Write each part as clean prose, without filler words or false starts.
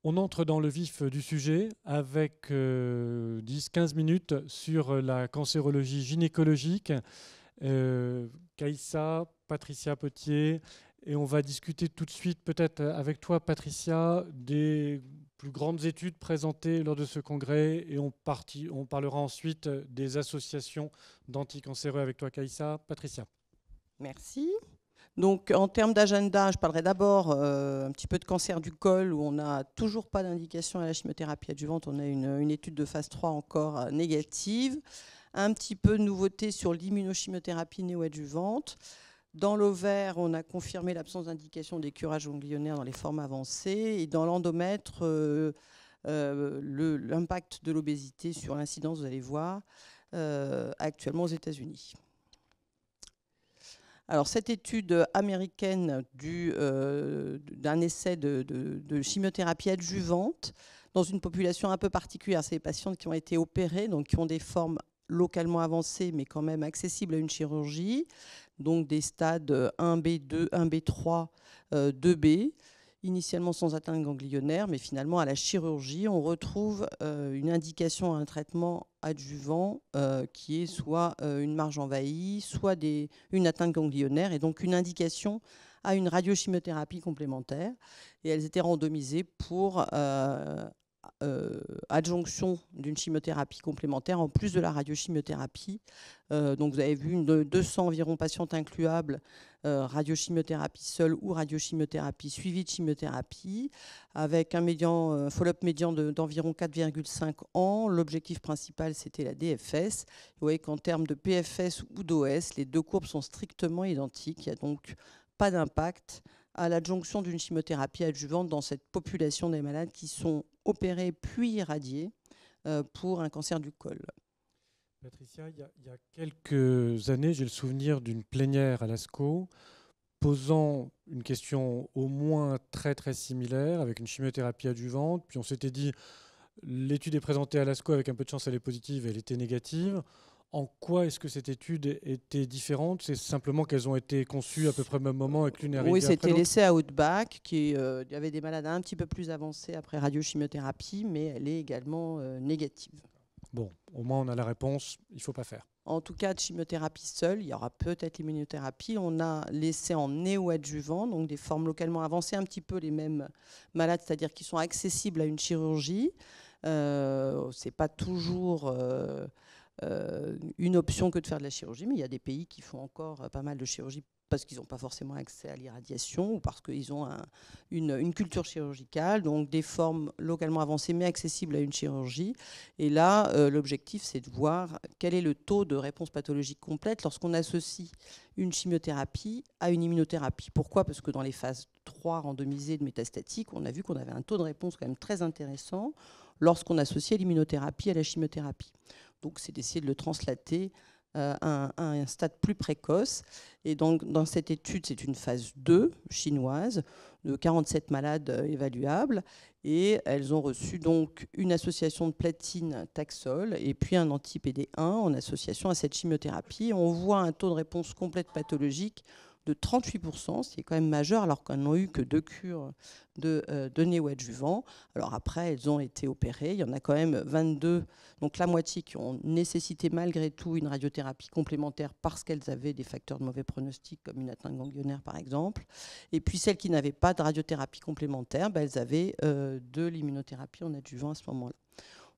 On entre dans le vif du sujet avec 10-15 minutes sur la cancérologie gynécologique. Kaïssa, Patricia Potier, et on va discuter tout de suite peut-être avec toi Patricia des plus grandes études présentées lors de ce congrès et on parlera ensuite des associations d'anticancéreux avec toi Kaïssa. Patricia. Merci. Donc, en termes d'agenda, je parlerai d'abord un petit peu de cancer du col, où on n'a toujours pas d'indication à la chimiothérapie adjuvante. On a une étude de phase 3 encore négative. Un petit peu de nouveauté sur l'immunochimiothérapie néoadjuvante. Dans l'ovaire, on a confirmé l'absence d'indication des curages ganglionnaires dans les formes avancées. Et dans l'endomètre, l'impact de l'obésité sur l'incidence, vous allez voir, actuellement aux États-Unis. Alors, cette étude américaine d'un essai de chimiothérapie adjuvante dans une population un peu particulière, c'est les patientes qui ont été opérées, donc qui ont des formes localement avancées, mais quand même accessibles à une chirurgie, donc des stades 1B2, 1B3, 2B, initialement sans atteinte ganglionnaire, mais finalement à la chirurgie, on retrouve une indication à un traitement adjuvant qui est soit une marge envahie, soit une atteinte ganglionnaire, et donc une indication à une radiochimiothérapie complémentaire. Et elles étaient randomisées pour adjonction d'une chimiothérapie complémentaire en plus de la radiochimiothérapie. Donc vous avez vu 200 environ patientes incluables, radiochimiothérapie seule ou radiochimiothérapie suivie de chimiothérapie, avec un follow-up médian d'environ 4,5 ans. L'objectif principal, c'était la DFS. Vous voyez qu'en termes de PFS ou d'OS, les deux courbes sont strictement identiques. Il n'y a donc pas d'impact à l'adjonction d'une chimiothérapie adjuvante dans cette population des malades qui sont opérés puis irradiés pour un cancer du col. Patricia, il y a quelques années, j'ai le souvenir d'une plénière à l'ASCO posant une question au moins très très similaire avec une chimiothérapie adjuvante. Puis on s'était dit, l'étude est présentée à l'ASCO, avec un peu de chance elle est positive, elle était négative. En quoi est-ce que cette étude était différente? C'est simplement qu'elles ont été conçues à peu près au même moment avec l'une arrivée Oui, après c'était l'autre. l'essai à Outback, il y avait des malades un petit peu plus avancés après radiochimiothérapie, mais elle est également négative. Bon, au moins on a la réponse, il ne faut pas faire. En tout cas, de chimiothérapie seule, il y aura peut-être l'immunothérapie. On a l'essai en néoadjuvant, donc des formes localement avancées, un petit peu les mêmes malades, c'est-à-dire qui sont accessibles à une chirurgie. Ce n'est pas toujours une option que de faire de la chirurgie, mais il y a des pays qui font encore pas mal de chirurgie parce qu'ils n'ont pas forcément accès à l'irradiation ou parce qu'ils ont une culture chirurgicale, donc des formes localement avancées mais accessibles à une chirurgie. Et là, l'objectif, c'est de voir quel est le taux de réponse pathologique complète lorsqu'on associe une chimiothérapie à une immunothérapie. Pourquoi? Parce que dans les phases 3 randomisées de métastatique, on a vu qu'on avait un taux de réponse quand même très intéressant lorsqu'on associait l'immunothérapie à la chimiothérapie. Donc, c'est d'essayer de le translater à un stade plus précoce. Et donc, dans cette étude, c'est une phase 2 chinoise de 47 malades évaluables. Et elles ont reçu donc une association de platine Taxol et puis un anti-PD1 en association à cette chimiothérapie. On voit un taux de réponse complète pathologique de 38%, ce qui est quand même majeur, alors qu'on n'a eu que 2 cures de néoadjuvant. Alors après, elles ont été opérées. Il y en a quand même 22, donc la moitié qui ont nécessité malgré tout une radiothérapie complémentaire parce qu'elles avaient des facteurs de mauvais pronostic, comme une atteinte ganglionnaire par exemple. Et puis celles qui n'avaient pas de radiothérapie complémentaire, elles avaient de l'immunothérapie en adjuvant à ce moment-là.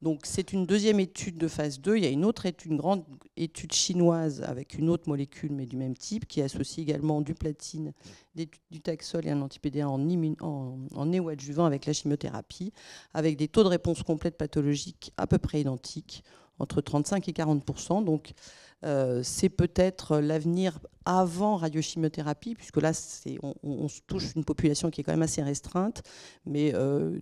Donc c'est une deuxième étude de phase 2. Il y a une autre étude, une grande étude chinoise avec une autre molécule, mais du même type, qui associe également du platine, du Taxol et un anti-PD1 en néoadjuvant avec la chimiothérapie, avec des taux de réponse complète pathologique à peu près identiques, entre 35 et 40%. Donc c'est peut-être l'avenir avant radiochimiothérapie, puisque là, on touche une population qui est quand même assez restreinte, mais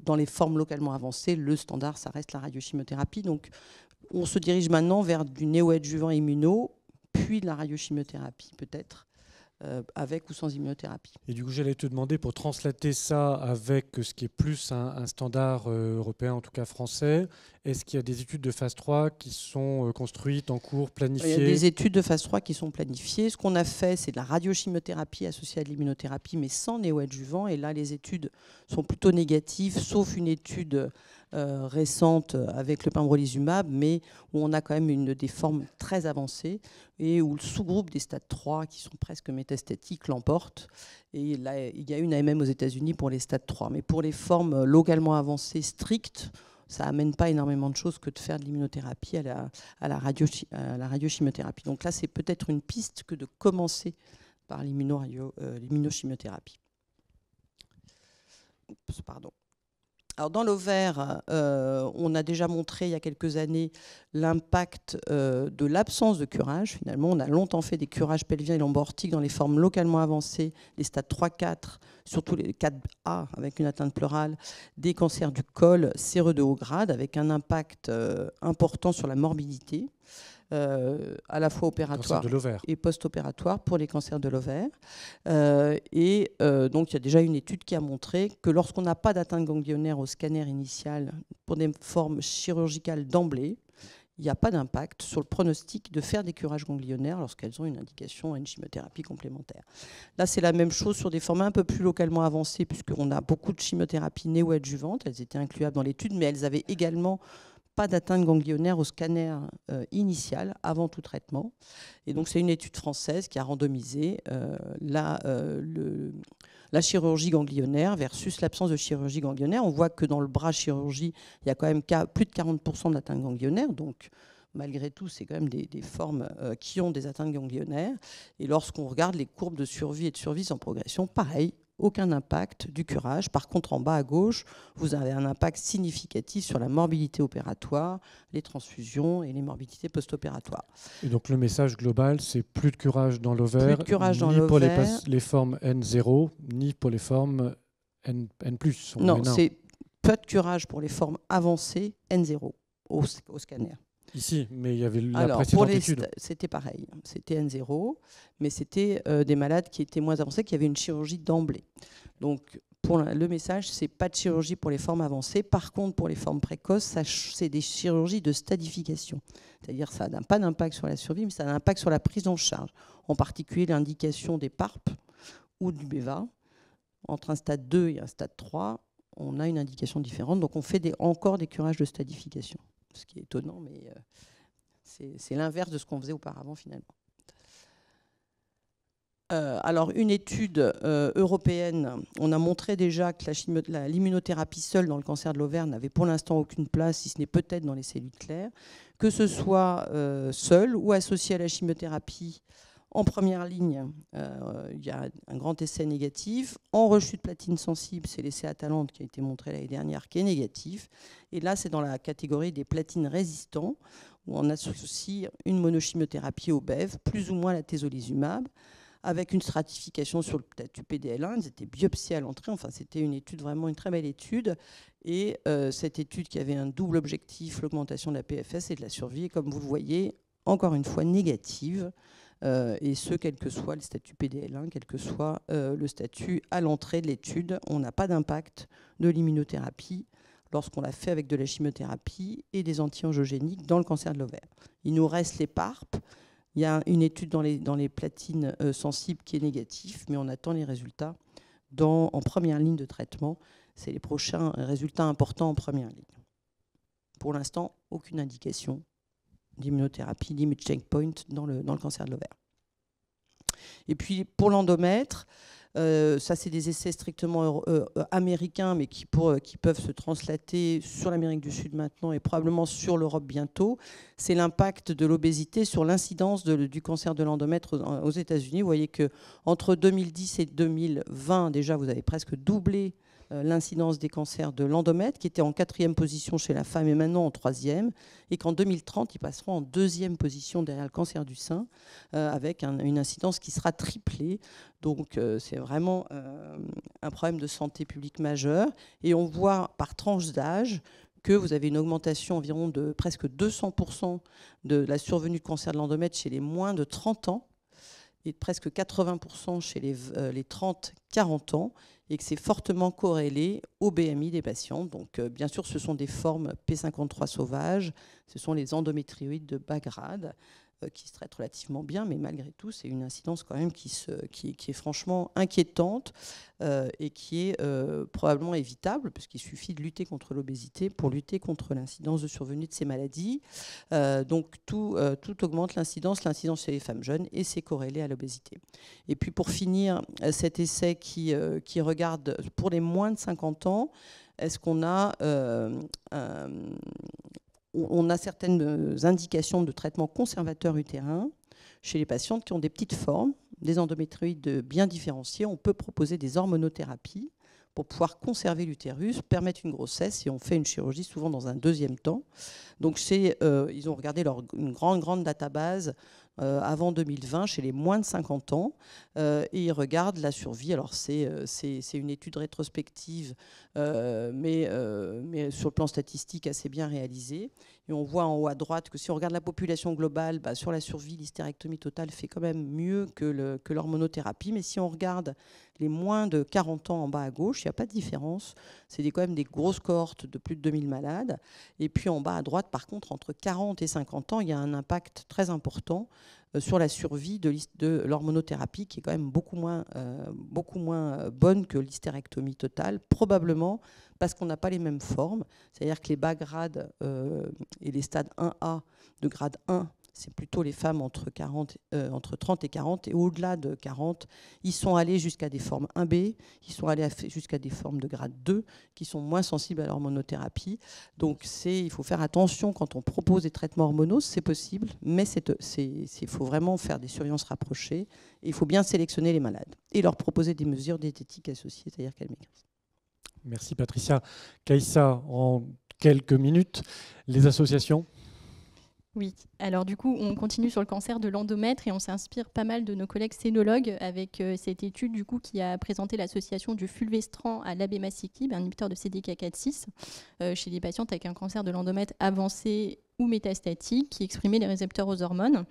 dans les formes localement avancées, le standard, ça reste la radiochimiothérapie. Donc, on se dirige maintenant vers du néoadjuvant immuno, puis de la radiochimiothérapie, peut-être, avec ou sans immunothérapie. Et du coup, j'allais te demander, pour translater ça avec ce qui est plus un standard européen, en tout cas français, est-ce qu'il y a des études de phase 3 qui sont construites, en cours, planifiées? Il y a des études de phase 3 qui sont planifiées. Ce qu'on a fait, c'est de la radiochimiothérapie associée à de l'immunothérapie, mais sans néoadjuvant. Et là, les études sont plutôt négatives, sauf une étude récente avec le pembrolizumab, mais où on a quand même des formes très avancées et où le sous-groupe des stades 3, qui sont presque métastatiques, l'emporte. Et là, il y a une AMM aux États-Unis pour les stades 3. Mais pour les formes localement avancées strictes, ça n'amène pas énormément de choses que de faire de l'immunothérapie à la radiochimiothérapie. Donc là, c'est peut-être une piste que de commencer par l'immunochimiothérapie. Pardon. Alors dans l'ovaire, on a déjà montré il y a quelques années l'impact de l'absence de curage. Finalement, on a longtemps fait des curages pelviens et lombo-aortiques dans les formes localement avancées, les stades 3-4, surtout les 4A avec une atteinte pleurale, des cancers du col séreux de haut grade, avec un impact important sur la morbidité. À la fois opératoire et post-opératoire pour les cancers de l'ovaire. Donc, il y a déjà une étude qui a montré que lorsqu'on n'a pas d'atteinte ganglionnaire au scanner initial pour des formes chirurgicales d'emblée, il n'y a pas d'impact sur le pronostic de faire des curages ganglionnaires lorsqu'elles ont une indication à une chimiothérapie complémentaire. Là, c'est la même chose sur des formes un peu plus localement avancées, puisqu'on a beaucoup de chimiothérapies néoadjuvantes. Elles étaient incluables dans l'étude, mais elles avaient également pas d'atteinte ganglionnaire au scanner initial avant tout traitement. Et donc, c'est une étude française qui a randomisé la chirurgie ganglionnaire versus l'absence de chirurgie ganglionnaire. On voit que dans le bras chirurgie, il y a quand même plus de 40% d'atteinte ganglionnaire. Donc, malgré tout, c'est quand même des formes qui ont des atteintes ganglionnaires. Et lorsqu'on regarde les courbes de survie et de survie sans progression, pareil, aucun impact du curage. Par contre, en bas à gauche, vous avez un impact significatif sur la morbidité opératoire, les transfusions et les morbidités post-opératoires. Et donc le message global, c'est plus de curage dans l'ovaire, ni pour les formes N0, ni pour les formes N+. Non, c'est pas de curage pour les formes avancées N0 au scanner. Ici, mais il y avait la précédente étude. C'était pareil, c'était N0, mais c'était des malades qui étaient moins avancés, qui avaient une chirurgie d'emblée. Donc, le message, c'est pas de chirurgie pour les formes avancées. Par contre, pour les formes précoces, c'est des chirurgies de stadification. C'est-à-dire ça n'a pas d'impact sur la survie, mais ça a un impact sur la prise en charge. En particulier, l'indication des PARP ou du BEVA. Entre un stade 2 et un stade 3, on a une indication différente. Donc, on fait encore des curages de stadification. Ce qui est étonnant, mais c'est l'inverse de ce qu'on faisait auparavant finalement. Alors, une étude européenne, on a montré déjà que l'immunothérapie seule dans le cancer de l'ovaire n'avait pour l'instant aucune place, si ce n'est peut-être dans les cellules claires, que ce soit seule ou associée à la chimiothérapie. En première ligne, il y a un grand essai négatif. En rechute platine sensible, c'est l'essai Atalante qui a été montré l'année dernière, qui est négatif. Et là, c'est dans la catégorie des platines résistants, où on associe une monochimiothérapie au BEV, plus ou moins la tezolizumab, avec une stratification sur le statut PDL1. Ils étaient biopsiés à l'entrée. Enfin, c'était vraiment une très belle étude. Et cette étude qui avait un double objectif, l'augmentation de la PFS et de la survie, et comme vous le voyez, encore une fois négative. Et ce, quel que soit le statut PDL1, quel que soit le statut à l'entrée de l'étude. On n'a pas d'impact de l'immunothérapie lorsqu'on l'a fait avec de la chimiothérapie et des anti-angiogéniques dans le cancer de l'ovaire. Il nous reste les PARP. Il y a une étude dans les platines sensibles qui est négative, mais on attend les résultats en première ligne de traitement. C'est les prochains résultats importants en première ligne. Pour l'instant, aucune indication d'immunothérapie, d'immuno checkpoint dans le cancer de l'ovaire. Et puis pour l'endomètre, ça c'est des essais strictement américains, mais qui peuvent se translater sur l'Amérique du Sud maintenant et probablement sur l'Europe bientôt. C'est l'impact de l'obésité sur l'incidence du cancer de l'endomètre aux États-Unis. Vous voyez qu'entre 2010 et 2020, déjà, vous avez presque doublé l'incidence des cancers de l'endomètre, qui était en 4e position chez la femme et maintenant en 3e, et qu'en 2030, ils passeront en 2e position derrière le cancer du sein, avec une incidence qui sera triplée. Donc c'est vraiment un problème de santé publique majeur. Et on voit par tranche d'âge que vous avez une augmentation environ de presque 200% de la survenue de cancer de l'endomètre chez les moins de 30 ans, et de presque 80% chez les 30-40 ans, et que c'est fortement corrélé au BMI des patients. Donc, bien sûr, ce sont des formes P53 sauvages, ce sont les endométrioïdes de bas grade, qui se traitent relativement bien, mais malgré tout, c'est une incidence quand même qui est franchement inquiétante et qui est probablement évitable, puisqu'il suffit de lutter contre l'obésité pour lutter contre l'incidence de survenue de ces maladies. Donc tout augmente l'incidence chez les femmes jeunes, et c'est corrélé à l'obésité. Et puis pour finir, cet essai qui regarde pour les moins de 50 ans, est-ce qu'on a on a certaines indications de traitement conservateur utérin chez les patientes qui ont des petites formes, des endométrioïdes bien différenciées. On peut proposer des hormonothérapies pour pouvoir conserver l'utérus, permettre une grossesse, et on fait une chirurgie souvent dans un deuxième temps. Donc ils ont regardé une grande database avant 2020 chez les moins de 50 ans, et ils regardent la survie. Alors c'est une étude rétrospective, mais sur le plan statistique assez bien réalisée. Et on voit en haut à droite que si on regarde la population globale, sur la survie, l'hystérectomie totale fait quand même mieux que l'hormonothérapie. Mais si on regarde les moins de 40 ans en bas à gauche, il n'y a pas de différence. C'est quand même des grosses cohortes de plus de 2000 malades. Et puis en bas à droite, par contre, entre 40 et 50 ans, il y a un impact très important sur la survie de l'hormonothérapie, qui est quand même beaucoup moins bonne que l'hystérectomie totale, probablement parce qu'on n'a pas les mêmes formes. C'est-à-dire que les bas grades et les stades 1A de grade 1, c'est plutôt les femmes entre 30 et 40, et au-delà de 40, ils sont allés jusqu'à des formes 1B, ils sont allés jusqu'à des formes de grade 2 qui sont moins sensibles à l'hormonothérapie. Donc il faut faire attention quand on propose des traitements hormonaux, c'est possible, mais il faut vraiment faire des surveillances rapprochées, et il faut bien sélectionner les malades et leur proposer des mesures diététiques associées, c'est-à-dire qu'elles maigrissent. Merci Patricia. Kaïssa, en quelques minutes, les associations ? Oui, alors du coup, on continue sur le cancer de l'endomètre et on s'inspire pas mal de nos collègues sénologues avec cette étude du coup qui a présenté l'association du fulvestrant à l'abemaciclib, un inhibiteur de CDK4/6, chez des patientes avec un cancer de l'endomètre avancé ou métastatique qui exprimait les récepteurs aux hormones.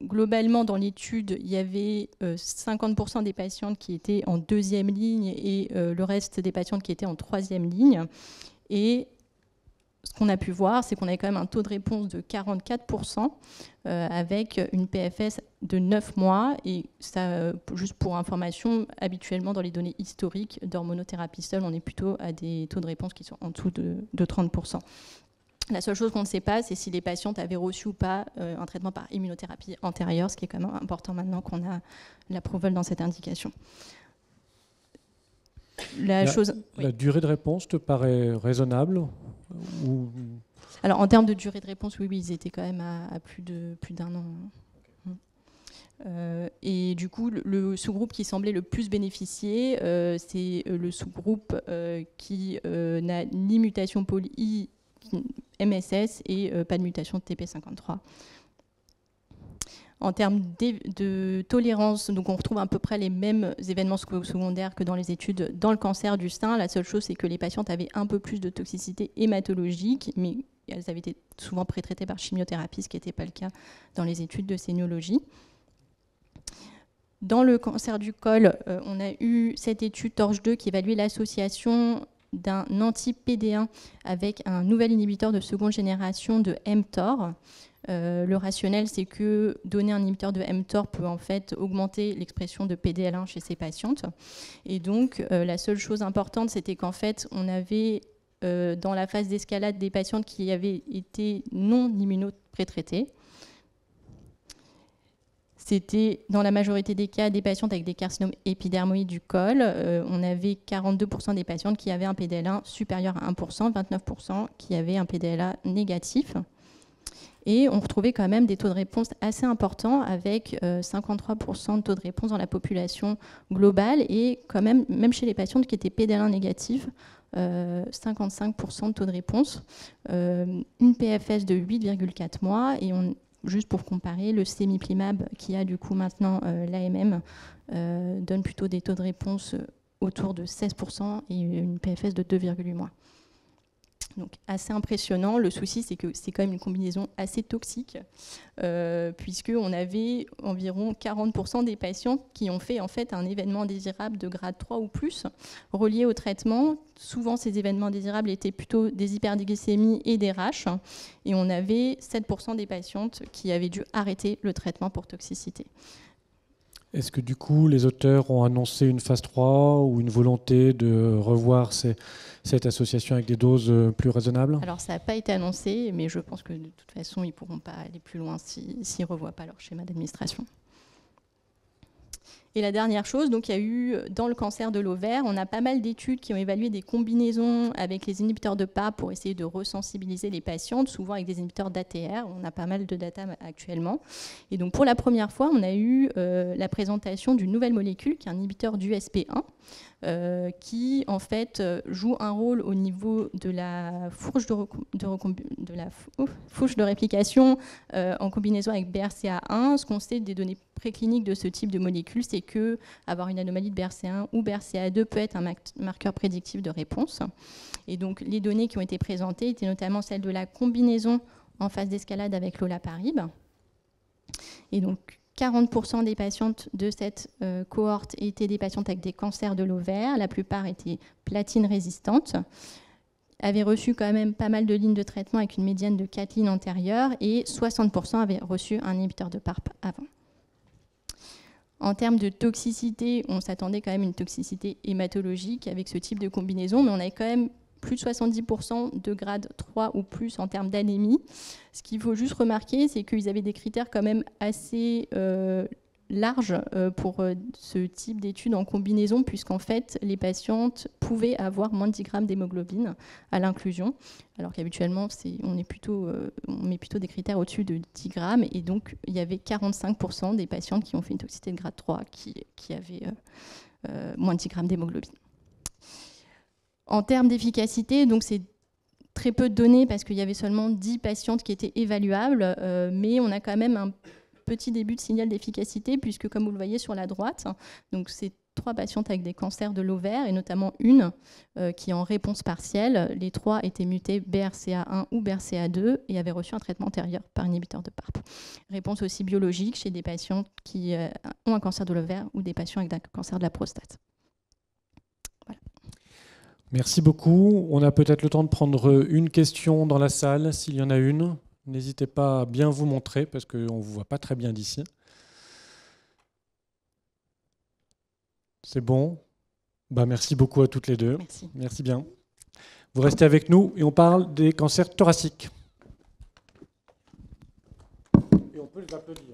Globalement, dans l'étude, il y avait 50% des patientes qui étaient en deuxième ligne et le reste des patientes qui étaient en troisième ligne. Et ce qu'on a pu voir, c'est qu'on avait quand même un taux de réponse de 44% avec une PFS de 9 mois. Et ça, juste pour information, habituellement dans les données historiques d'hormonothérapie seule, on est plutôt à des taux de réponse qui sont en dessous de 30%. La seule chose qu'on ne sait pas, c'est si les patientes avaient reçu ou pas un traitement par immunothérapie antérieure, ce qui est quand même important maintenant qu'on a l'approval dans cette indication. La durée de réponse te paraît raisonnable ou... Alors en termes de durée de réponse, oui, ils étaient quand même à plus d'un an. Et du coup, le sous-groupe qui semblait le plus bénéficier, c'est le sous-groupe qui n'a ni mutation POLI, MSS et pas de mutation de TP53. En termes de tolérance, donc on retrouve à peu près les mêmes événements secondaires que dans les études dans le cancer du sein. La seule chose, c'est que les patientes avaient un peu plus de toxicité hématologique, mais elles avaient été souvent pré-traitées par chimiothérapie, ce qui n'était pas le cas dans les études de sémiologie. Dans le cancer du col, on a eu cette étude TORCH-2 qui évaluait l'association d'un anti-PD1 avec un nouvel inhibiteur de seconde génération de mTOR. Le rationnel, c'est que donner un inhibiteur de mTOR peut en fait augmenter l'expression de PDL1 chez ces patientes. Et donc, la seule chose importante, c'était qu'en fait, on avait dans la phase d'escalade des patientes qui avaient été non immunoprétraitées. C'était dans la majorité des cas des patientes avec des carcinomes épidermoïdes du col. On avait 42% des patientes qui avaient un PDL1 supérieur à 1%, 29% qui avaient un PDL1 négatif. Et on retrouvait quand même des taux de réponse assez importants avec 53% de taux de réponse dans la population globale et quand même chez les patientes qui étaient PDL1 négatifs, 55% de taux de réponse, une PFS de 8,4 mois et juste pour comparer, le sémiplimab qui a du coup maintenant l'AMM donne plutôt des taux de réponse autour de 16% et une PFS de 2,8 mois. Donc assez impressionnant. Le souci, c'est que c'est quand même une combinaison assez toxique, puisqu'on avait environ 40% des patients qui ont fait en fait un événement indésirable de grade 3 ou plus relié au traitement. Souvent, ces événements indésirables étaient plutôt des hyperglycémies et des rash. Et on avait 7% des patientes qui avaient dû arrêter le traitement pour toxicité. Est-ce que du coup, les auteurs ont annoncé une phase 3 ou une volonté de revoir cette association avec des doses plus raisonnables? Alors, ça n'a pas été annoncé, mais je pense que de toute façon, ils ne pourront pas aller plus loin s'ils ne revoient pas leur schéma d'administration. Et la dernière chose, donc il y a eu dans le cancer de l'ovaire, on a pas mal d'études qui ont évalué des combinaisons avec les inhibiteurs de PARP pour essayer de resensibiliser les patientes, souvent avec des inhibiteurs d'ATR. On a pas mal de data actuellement. Et donc pour la première fois, on a eu la présentation d'une nouvelle molécule qui est un inhibiteur du USP1, qui en fait joue un rôle au niveau de la fourche de réplication en combinaison avec BRCA1. Ce qu'on sait des données précliniques de ce type de molécule, c'est que avoir une anomalie de BRCA1 ou BRCA2 peut être un marqueur prédictif de réponse. Et donc les données qui ont été présentées étaient notamment celles de la combinaison en phase d'escalade avec l'olaparib. Et donc 40% des patientes de cette cohorte étaient des patientes avec des cancers de l'ovaire. La plupart étaient platine résistantes, avaient reçu quand même pas mal de lignes de traitement avec une médiane de 4 lignes antérieures et 60% avaient reçu un inhibiteur de PARP avant. En termes de toxicité, on s'attendait quand même à une toxicité hématologique avec ce type de combinaison, mais on avait quand même plus de 70% de grade 3 ou plus en termes d'anémie. Ce qu'il faut juste remarquer, c'est qu'ils avaient des critères quand même assez larges pour ce type d'études en combinaison, puisqu'en fait, les patientes pouvaient avoir moins de 10 grammes d'hémoglobine à l'inclusion, alors qu'habituellement, on met plutôt des critères au-dessus de 10 grammes, et donc il y avait 45% des patientes qui ont fait une toxicité de grade 3 qui avaient moins de 10 grammes d'hémoglobine. En termes d'efficacité, donc c'est très peu de données parce qu'il y avait seulement 10 patientes qui étaient évaluables, mais on a quand même un petit début de signal d'efficacité puisque, comme vous le voyez sur la droite, donc c'est 3 patientes avec des cancers de l'ovaire et notamment une qui est en réponse partielle. Les 3 étaient mutées BRCA1 ou BRCA2 et avaient reçu un traitement antérieur par inhibiteur de PARP. Réponse aussi biologique chez des patients qui ont un cancer de l'ovaire ou des patients avec un cancer de la prostate. Merci beaucoup. On a peut-être le temps de prendre une question dans la salle, s'il y en a une. N'hésitez pas à bien vous montrer, parce qu'on ne vous voit pas très bien d'ici. C'est bon. Merci beaucoup à toutes les deux. Merci. Merci bien. Vous restez avec nous et on parle des cancers thoraciques. Et on peut les applaudir.